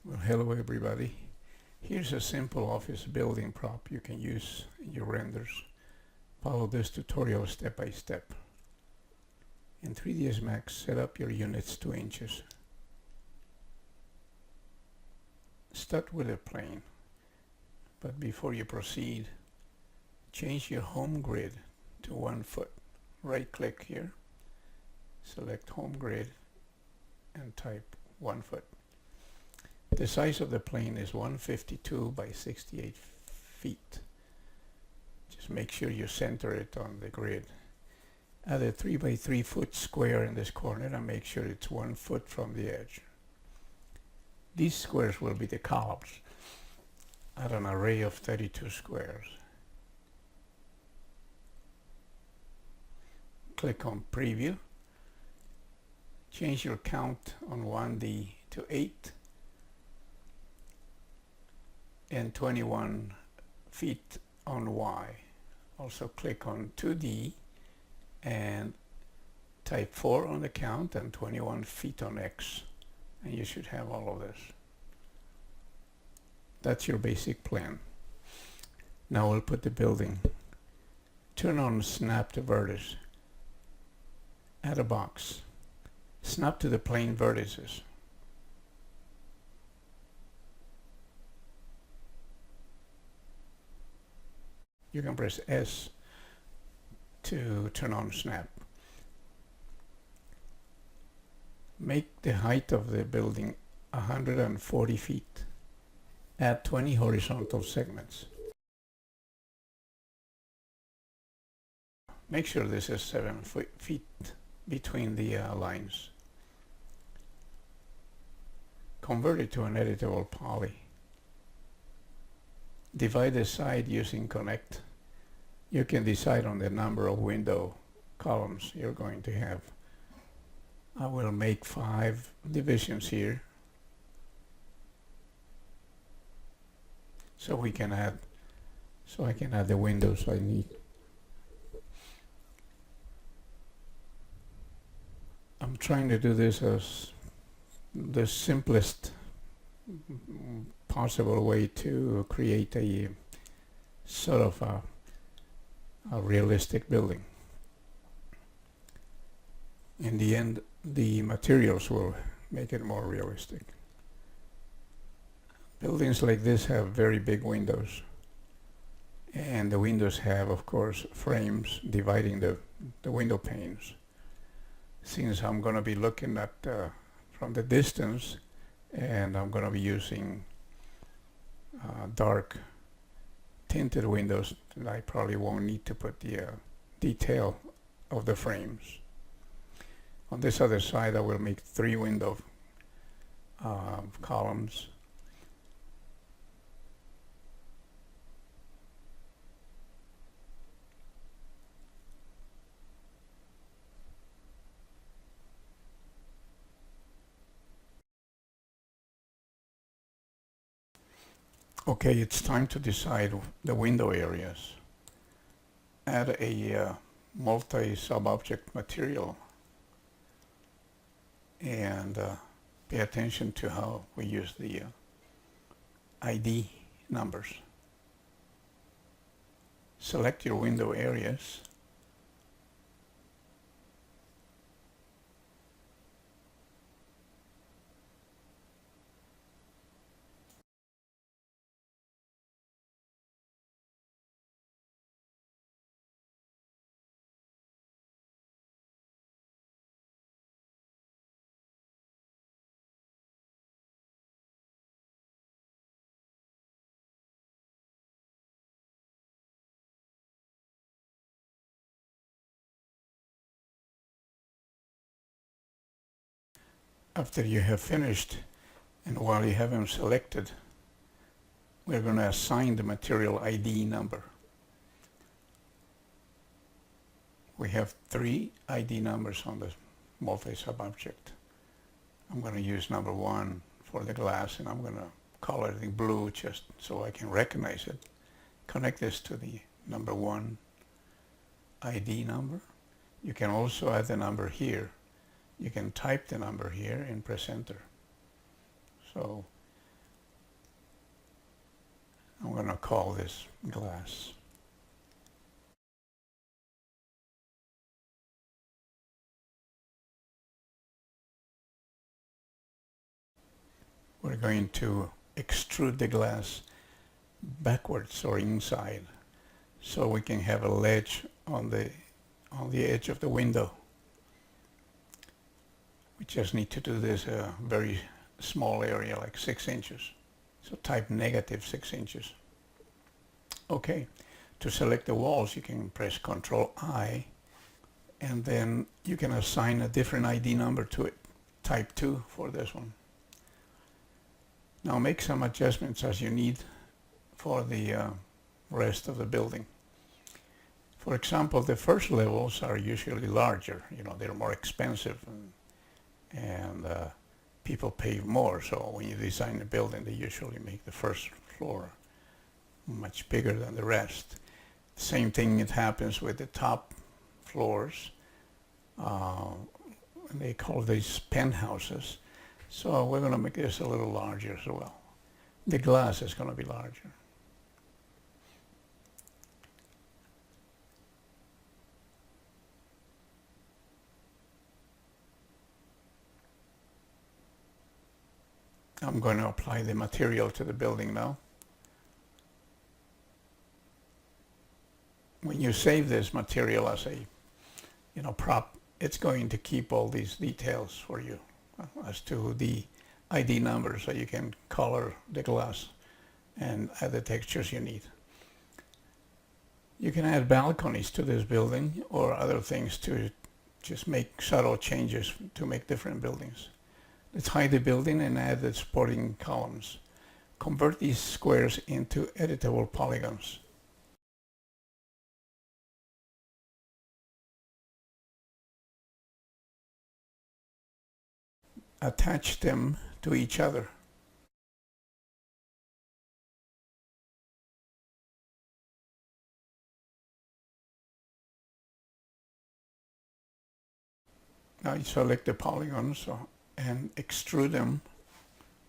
Well, hello everybody. Here's a simple office building prop you can use in your renders. Follow this tutorial step by step. In 3dsMax, set up your units 2 inches. Start with a plane, but before you proceed, change your home grid to 1 foot. Right click here, select home grid and type 1 foot. The size of the plane is 152 by 68 feet. Just make sure you center it on the grid. Add a 3 by 3 foot square in this corner and make sure it's 1 foot from the edge. These squares will be the columns. Add an array of 32 squares. Click on Preview. Change your count on 1D to 8 and 21 feet on Y. Also click on 2D and type 4 on the count and 21 feet on X, and you should have all of this. That's your basic plan. Now we'll put the building. Turn on Snap to Vertex. Add a box. Snap to the plane vertices. You can press S to turn on snap. Make the height of the building 140 feet. Add 20 horizontal segments. Make sure this is 7 feet between the lines. Convert it to an editable poly. Divide the side using connect. You can decide on the number of window columns you're going to have. I will make 5 divisions here, so I can add the windows I need. I'm trying to do this as the simplest possible way to create a sort of a realistic building. In the end, the materials will make it more realistic. Buildings like this have very big windows, and the windows have, of course, frames dividing the window panes. Since I'm going to be looking at from the distance, and I'm going to be using dark tinted windows, I probably won't need to put the detail of the frames. On this other side, I will make 3 window columns. Okay, it's time to decide the window areas. Add a multi-sub-object material and pay attention to how we use the ID numbers. Select your window areas. After you have finished, and while you have them selected, we're going to assign the material ID number. We have 3 ID numbers on the multi-sub-object. I'm going to use number 1 for the glass, and I'm going to color it blue just so I can recognize it. Connect this to the number 1 ID number. You can also add the number here. You can type the number here and press enter. So to call this glass. We're going to extrude the glass backwards or inside so we can have a ledge on the edge of the window. We just need to do this a very small area, like 6 inches. So type -6 inches. Okay, to select the walls you can press Ctrl-I, and then you can assign a different ID number to it. Type 2 for this one. Now make some adjustments as you need for the rest of the building. For example, the first levels are usually larger. You know, they're more expensive, and people pay more. So when you design a building, they usually make the first floor much bigger than the rest. Same thing it happens with the top floors. They call these penthouses. So we're going to make this a little larger as well. The glass is going to be larger. I'm going to apply the material to the building now. When you save this material as a prop, it's going to keep all these details for you as to the ID number, so you can color the glass and add the textures you need. You can add balconies to this building or other things to just make subtle changes to make different buildings. Let's hide the building and add the supporting columns. Convert these squares into editable polygons. Attach them to each other. Now you select the polygons and extrude them.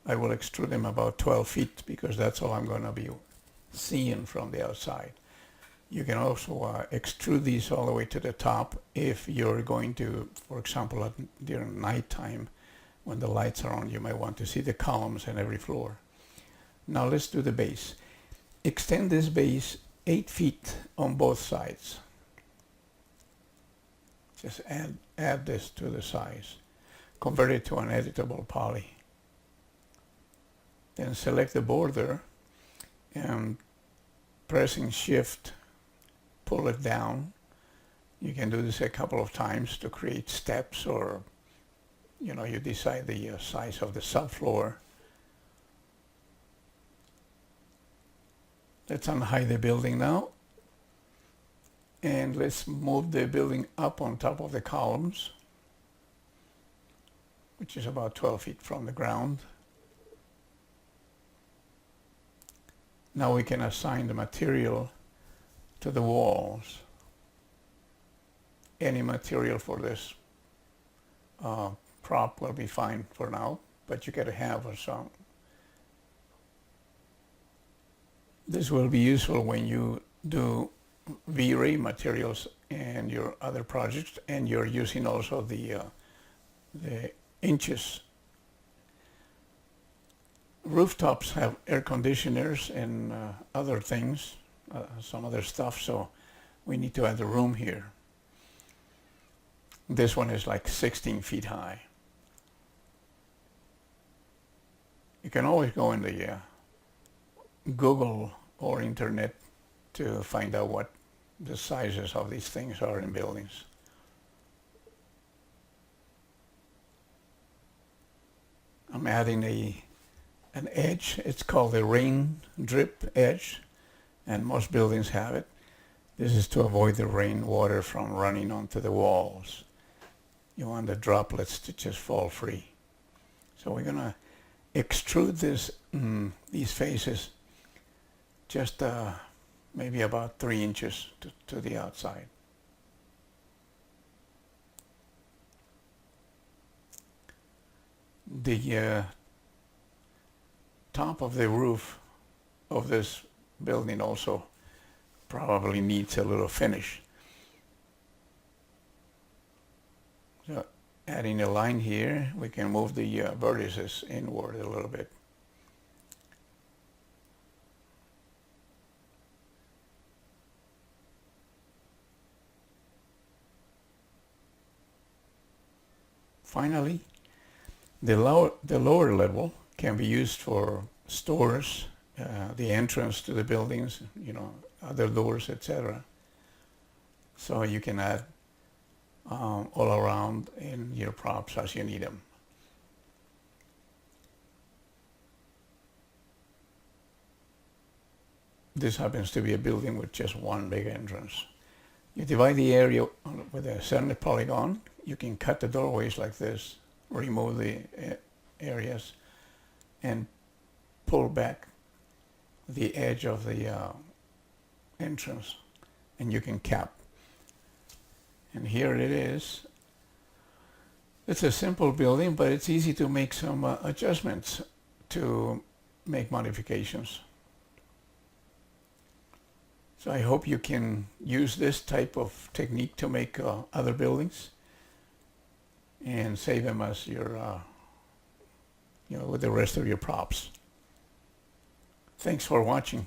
I will extrude them about 12 feet because that's all I'm going to be seeing from the outside. You can also extrude these all the way to the top if you're going to, for example, during nighttime, when the lights are on, you might want to see the columns in every floor. Now let's do the base. Extend this base 8 feet on both sides. Just add this to the size. Convert it to an editable poly. Then select the border and pressing Shift, pull it down. You can do this a couple of times to create steps, or you decide the size of the subfloor. Let's unhide the building now. And let's move the building up on top of the columns, which is about 12 feet from the ground. Now we can assign the material to the walls. Any material for this prop will be fine for now, but you gotta have some. This will be useful when you do V-Ray materials and your other projects, and you're using also the inches. Rooftops have air conditioners and other things, some other stuff, so we need to add the room here. This one is like 16 feet high. You can always go in the Google or internet to find out what the sizes of these things are in buildings. I'm adding an edge. It's called the rain drip edge, and most buildings have it. This is to avoid the rainwater from running onto the walls. You want the droplets to just fall free. So we're gonna extrude these faces just maybe about 3 inches to the outside. The top of the roof of this building also probably needs a little finish. So adding a line here, we can move the vertices inward a little bit. Finally, the lower level can be used for stores, the entrance to the buildings, other doors, etc. So you can add all around in your props as you need them. This happens to be a building with just one big entrance. You divide the area with a center polygon. You can cut the doorways like this, remove the areas, and pull back the edge of the entrance, and you can cap. And here it is. It's a simple building, but it's easy to make some adjustments to make modifications. So I hope you can use this type of technique to make other buildings and save them as your, with the rest of your props. Thanks for watching.